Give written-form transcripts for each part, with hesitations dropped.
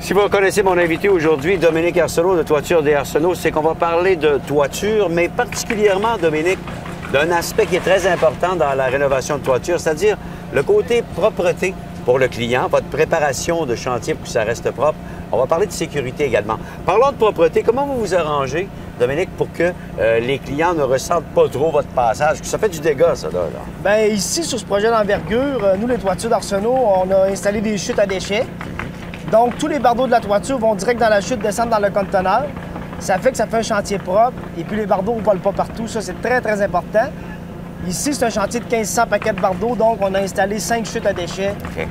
Si vous reconnaissez mon invité aujourd'hui, Dominique Arsenault de Toiture des Arsenault, c'est qu'on va parler de toiture, mais particulièrement, Dominique, d'un aspect qui est très important dans la rénovation de toiture, c'est-à-dire le côté propreté pour le client, votre préparation de chantier pour que ça reste propre. On va parler de sécurité également. Parlons de propreté. Comment vous vous arrangez, Dominique, pour que les clients ne ressentent pas trop votre passage? Ça fait du dégât, ça, là. Bien, ici, sur ce projet d'envergure, nous, les Toitures d'Arsenault, on a installé des chutes à déchets. Donc, tous les bardeaux de la toiture vont direct dans la chute, descendre dans le conteneur. Ça fait que ça fait un chantier propre. Et puis, les bardeaux ne volent pas partout. Ça, c'est très, très important. Ici, c'est un chantier de 1500 paquets de bardeaux. Donc, on a installé 5 chutes à déchets. OK.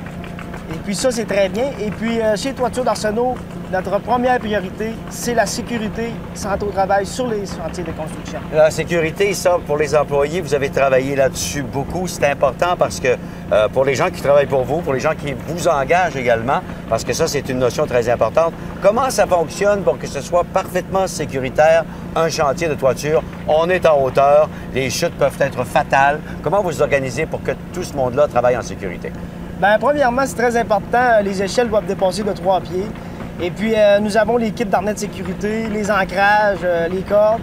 Et puis ça, c'est très bien. Et puis, chez Toiture d'Arsenault, notre première priorité, c'est la sécurité santé au travail sur les chantiers de construction. La sécurité, ça, pour les employés, vous avez travaillé là-dessus beaucoup. C'est important parce que pour les gens qui travaillent pour vous, pour les gens qui vous engagent également, parce que ça, c'est une notion très importante. Comment ça fonctionne pour que ce soit parfaitement sécuritaire, un chantier de toiture? On est en hauteur, les chutes peuvent être fatales. Comment vous organisez pour que tout ce monde-là travaille en sécurité? Bien, premièrement, c'est très important. Les échelles doivent dépasser de 3 pieds. Et puis, nous avons les kits d'harnais de sécurité, les ancrages, les cordes.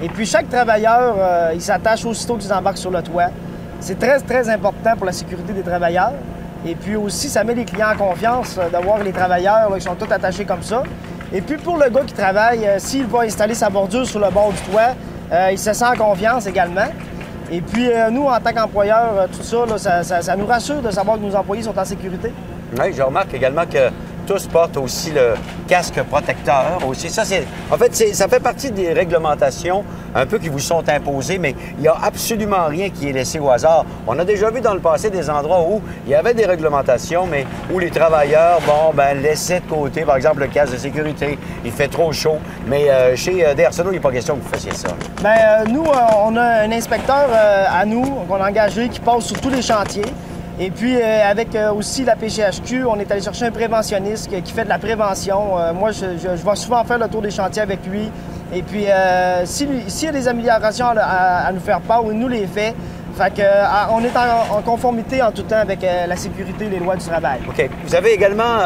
Et puis, chaque travailleur, il s'attache aussitôt qu'ils embarquent sur le toit. C'est très, très important pour la sécurité des travailleurs. Et puis aussi, ça met les clients en confiance d'avoir les travailleurs qui sont tous attachés comme ça. Et puis, pour le gars qui travaille, s'il va installer sa bordure sur le bord du toit, il se sent en confiance également. Et puis, nous, en tant qu'employeurs, tout ça, là, ça nous rassure de savoir que nos employés sont en sécurité. Oui, je remarque également que tous portent aussi le casque protecteur aussi. Ça, en fait, ça fait partie des réglementations un peu qui vous sont imposées, mais il n'y a absolument rien qui est laissé au hasard. On a déjà vu dans le passé des endroits où il y avait des réglementations, mais où les travailleurs, laissaient de côté, par exemple, le casque de sécurité. Il fait trop chaud. Mais chez des Arsenault, il n'est pas question que vous fassiez ça. Bien, nous, on a un inspecteur à nous qu'on a engagé qui passe sur tous les chantiers. Et puis, avec aussi la PCHQ, on est allé chercher un préventionniste qui fait de la prévention. Moi, je vais souvent faire le tour des chantiers avec lui. Et puis, s'il y a des améliorations à nous faire part, il nous les fait. Fait qu'on est en conformité en tout temps avec la sécurité et les lois du travail. OK. Vous avez également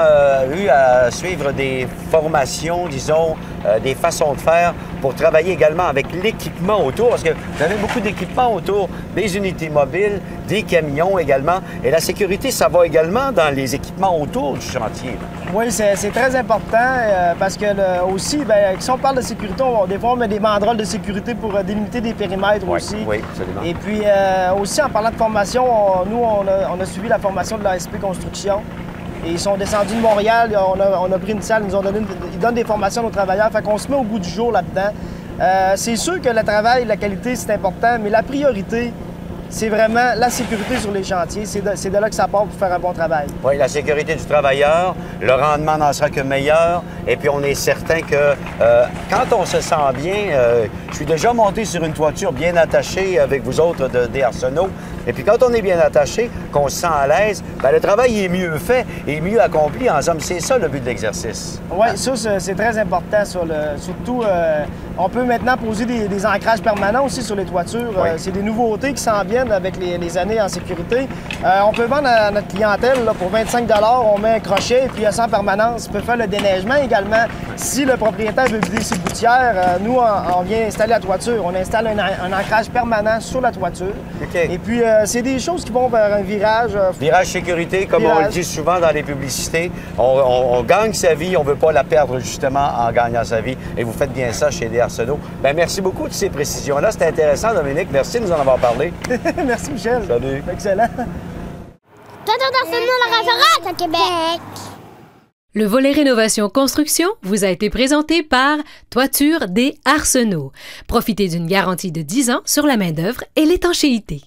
eu à suivre des formations, disons, des façons de faire pour travailler également avec l'équipement autour, parce que vous avez beaucoup d'équipements autour, des unités mobiles, des camions également. Et la sécurité, ça va également dans les équipements autour du chantier. Oui, c'est très important parce que aussi, bien, si on parle de sécurité, des fois, on met des banderoles de sécurité pour délimiter des périmètres aussi. Oui, absolument. Et puis, aussi, en parlant de formation, nous, on a suivi la formation de l'ASP Construction. Et ils sont descendus de Montréal, on a pris une salle, ils donnent des formations aux travailleurs, fait qu'on se met au goût du jour là-dedans. C'est sûr que le travail, la qualité, c'est important, mais la priorité, c'est vraiment la sécurité sur les chantiers. C'est de là que ça part pour faire un bon travail. Oui, la sécurité du travailleur, le rendement n'en sera que meilleur. Et puis, on est certain que quand on se sent bien, je suis déjà monté sur une toiture bien attachée avec vous autres des Arsenault. Et puis, quand on est bien attaché, qu'on se sent à l'aise, bien, le travail est mieux fait et mieux accompli. En somme, c'est ça le but de l'exercice. Oui, ça, c'est très important. Surtout, on peut maintenant poser des ancrages permanents aussi sur les toitures. Oui. C'est des nouveautés qui s'en viennent avec les années en sécurité. On peut vendre à notre clientèle là, pour 25 $, on met un crochet et puis sans permanence. On peut faire le déneigement également. Si le propriétaire veut vider ses gouttières, nous, on vient installer la toiture. On installe un ancrage permanent sur la toiture. OK. Et puis, c'est des choses qui vont vers un virage. Virage sécurité, comme on le dit souvent dans les publicités. On gagne sa vie, on ne veut pas la perdre justement en gagnant sa vie. Et vous faites bien ça chez des Arsenault. Bien, merci beaucoup de ces précisions-là. C'était intéressant, Dominique. Merci de nous en avoir parlé. Merci, Michel. Salut. Excellent. Toiture d'Arsenault, la référence à Québec. Le volet rénovation construction vous a été présenté par Toiture des Arsenault. Profitez d'une garantie de 10 ans sur la main-d'œuvre et l'étanchéité.